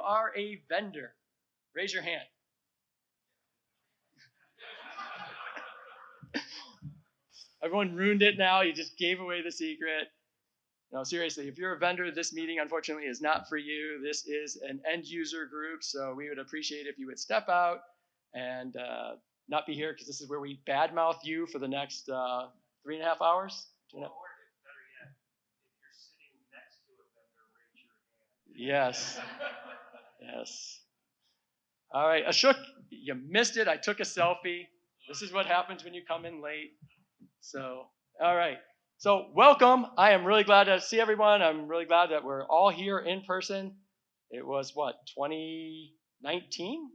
are a vendor? Raise your hand. Everyone ruined it now. You just gave away the secret. No, seriously, if you're a vendor, this meeting, unfortunately, is not for you. This is an end user group, so we would appreciate if you would step out and not be here, because this is where we badmouth you for the next 3.5 hours. Or better yet, if you're sitting next to a vendor, raise your hand. Yes. Yes. All right, Ashok, you missed it. I took a selfie. This is what happens when you come in late. So, all right. So, welcome. I am really glad to see everyone. I'm really glad that we're all here in person. It was, 2019?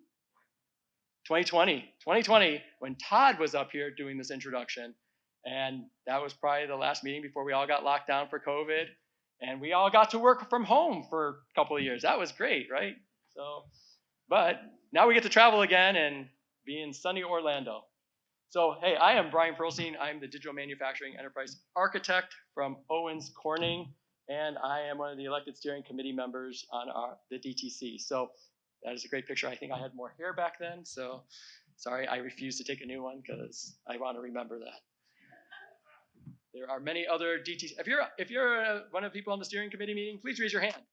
2020, when Todd was up here doing this introduction. And that was probably the last meeting before we all got locked down for COVID. And we all got to work from home for a couple of years. That was great, right? So, but now we get to travel again and be in sunny Orlando. So, hey, I am Brian Perlstein. I'm the Digital Manufacturing Enterprise Architect from Owens Corning, and I am one of the elected steering committee members on the DTC. So that is a great picture. I think I had more hair back then, so sorry, I refuse to take a new one because I want to remember that. There are many other DTC. If you're one of the people on the steering committee meeting, please raise your hand.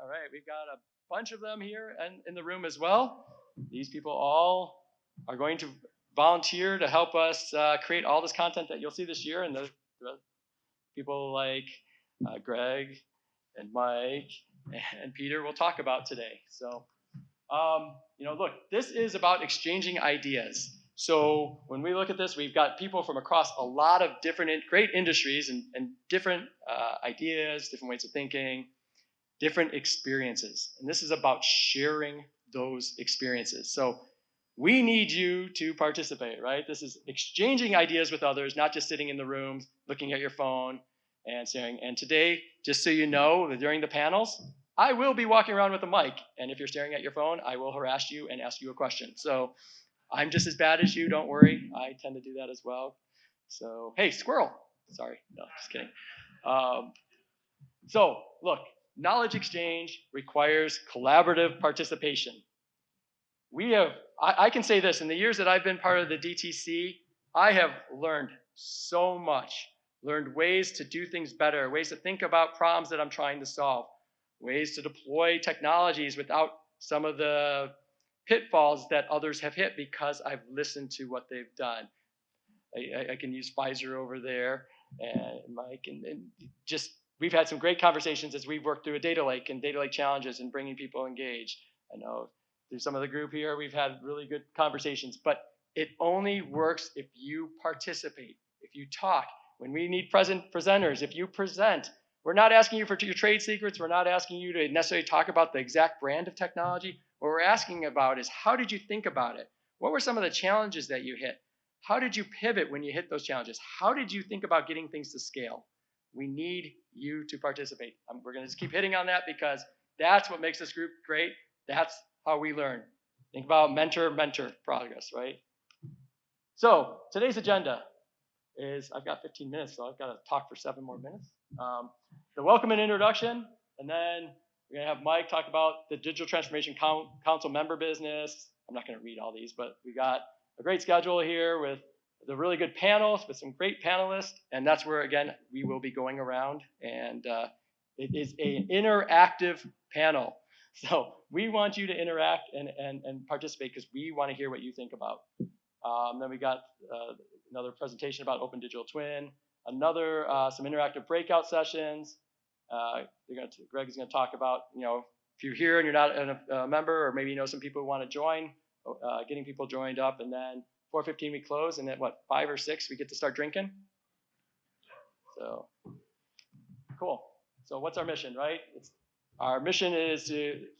All right, we've got a bunch of them here and in the room as well. These people all are going to volunteer to help us create all this content that you'll see this year, and the people like Greg and Mike and Peter will talk about today. So, look, this is about exchanging ideas. So when we look at this, we've got people from across a lot of different great industries and different ideas, different ways of thinking, different experiences. And this is about sharing those experiences. So we need you to participate, right? This is exchanging ideas with others, not just sitting in the room, looking at your phone and staring. And today, just so you know, during the panels, I will be walking around with a mic. And if you're staring at your phone, I will harass you and ask you a question. So I'm just as bad as you, don't worry. I tend to do that as well. So, hey, squirrel. Sorry, no, just kidding. So, look, knowledge exchange requires collaborative participation. I can say this, in the years that I've been part of the DTC, I have learned so much, learned ways to do things better, ways to think about problems that I'm trying to solve, ways to deploy technologies without some of the pitfalls that others have hit because I've listened to what they've done. I can use Pfizer over there and Mike, and just we've had some great conversations as we've worked through a data lake and data lake challenges and bringing people engaged. I know through some of the group here, we've had really good conversations, but it only works if you participate, if you talk. When we need presenters, if you present, we're not asking you for your trade secrets. We're not asking you to necessarily talk about the exact brand of technology. What we're asking about is, how did you think about it? What were some of the challenges that you hit? How did you pivot when you hit those challenges? How did you think about getting things to scale? We need you to participate. We're going to just keep hitting on that because that's what makes this group great. That's how we learn. Think about mentor progress, right? So today's agenda is, I've got 15 minutes, so I've got to talk for 7 more minutes. The welcome and introduction, and then we're going to have Mike talk about the Digital Transformation Council member business. I'm not going to read all these, but we got a great schedule here with the really good panels, with some great panelists, and that's where, again, we will be going around, and it is an interactive panel. So we want you to interact and participate because we want to hear what you think about. Then we got another presentation about Open Digital Twin, some interactive breakout sessions. Greg is going to talk about, if you're here and you're not a member, or maybe you know some people who want to join, getting people joined up, and then 4:15 we close, and at 5 or 6 we get to start drinking. So cool. So what's our mission, right? Our mission is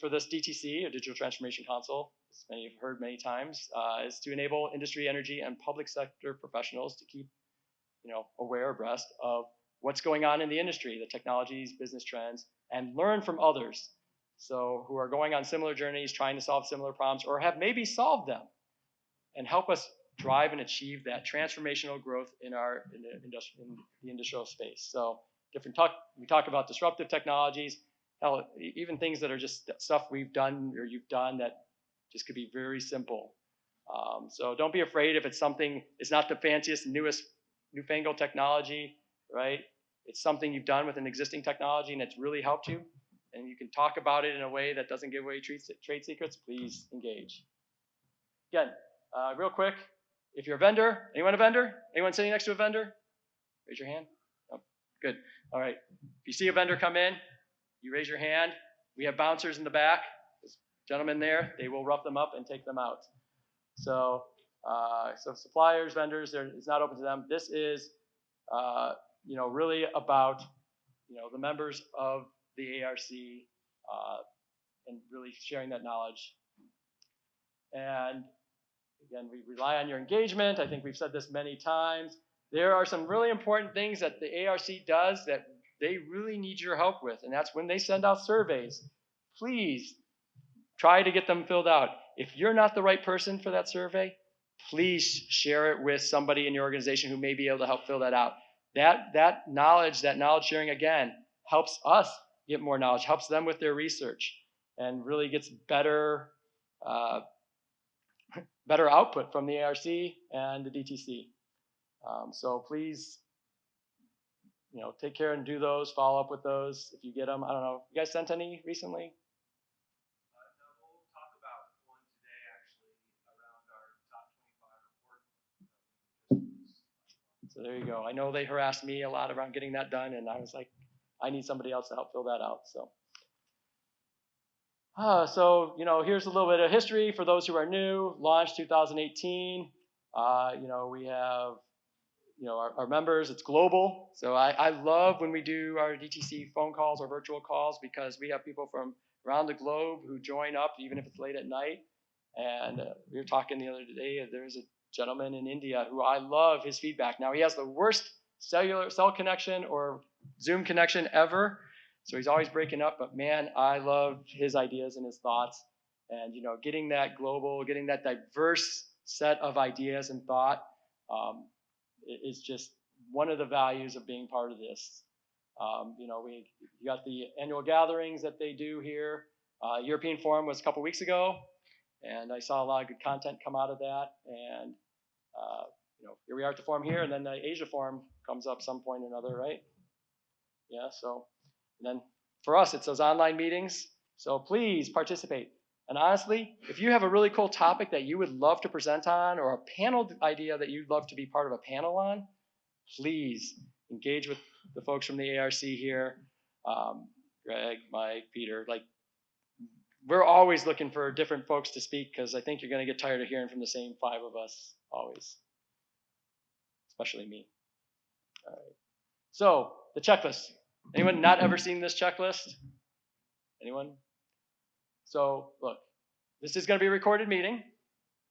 for this DTC, a Digital Transformation Council, as many have heard many times, is to enable industry, energy, and public sector professionals to keep, aware, abreast of what's going on in the industry, the technologies, business trends, and learn from others. So who are going on similar journeys, trying to solve similar problems, or have maybe solved them, and help us drive and achieve that transformational growth in the industrial space. So we talk about disruptive technologies. hell, even things that are just stuff we've done or you've done that just could be very simple. So don't be afraid if it's something, it's not the fanciest, newest, newfangled technology, right? It's something you've done with an existing technology and it's really helped you, and you can talk about it in a way that doesn't give away trade secrets. Please engage. Again, real quick, if you're a vendor, anyone a vendor? Anyone sitting next to a vendor? Raise your hand. Oh, good. All right. If you see a vendor come in, you raise your hand. We have bouncers in the back. This gentleman there, they will rough them up and take them out. So, so suppliers, vendors, it's not open to them. This is, really about, the members of the ARC and really sharing that knowledge. And again, we rely on your engagement. I think we've said this many times. There are some really important things that the ARC does that they really need your help with, and that's when they send out surveys. Please try to get them filled out. If you're not the right person for that survey, please share it with somebody in your organization who may be able to help fill that out. That knowledge sharing, again, helps us get more knowledge, helps them with their research, and really gets better output from the ARC and the DTC. So please, take care and do those, follow up with those if you get them. I don't know. You guys sent any recently? So there you go. I know they harassed me a lot around getting that done, and I was like, I need somebody else to help fill that out. So, here's a little bit of history for those who are new. Launched 2018. We have, our members. It's global. So I love when we do our DTC phone calls or virtual calls because we have people from around the globe who join up, even if it's late at night. And we were talking the other day. There's a gentleman in India who I love his feedback. Now he has the worst cellular cell connection or Zoom connection ever, so he's always breaking up. But man, I love his ideas and his thoughts, and getting that global, getting that diverse set of ideas and thought is just one of the values of being part of this. We got the annual gatherings that they do here. European Forum was a couple weeks ago. And I saw a lot of good content come out of that. And, here we are at the forum here, and then the Asia Forum comes up some point or another, right? Yeah, so and then for us, it's those online meetings. So please participate. And honestly, if you have a really cool topic that you would love to present on or a panel idea that you'd love to be part of a panel on, please engage with the folks from the ARC here, Greg, Mike, Peter, we're always looking for different folks to speak because I think you're going to get tired of hearing from the same 5 of us always, especially me. All right. So the checklist. Anyone not ever seen this checklist? Anyone? So look, this is going to be a recorded meeting,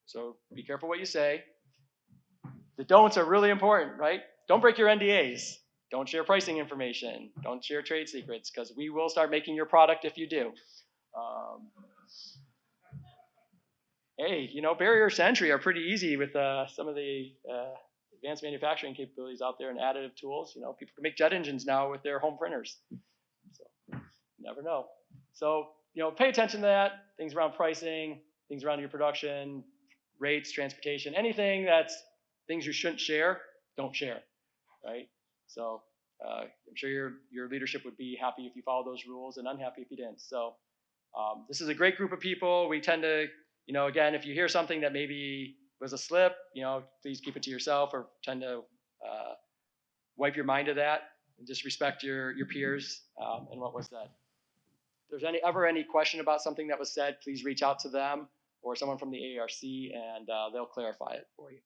so be careful what you say. The don'ts are really important, right? Don't break your NDAs. Don't share pricing information. Don't share trade secrets because we will start making your product if you do. Hey, barriers to entry are pretty easy with some of the advanced manufacturing capabilities out there and additive tools. People can make jet engines now with their home printers. So you never know. So, pay attention to that. Things around pricing, things around your production, rates, transportation, anything that's things you shouldn't share, don't share, right? So I'm sure your leadership would be happy if you followed those rules and unhappy if you didn't. So this is a great group of people. We tend to, again, if you hear something that maybe was a slip, please keep it to yourself or tend to wipe your mind of that and just respect your peers and what was said. If there's ever any question about something that was said, please reach out to them or someone from the ARC and they'll clarify it for you.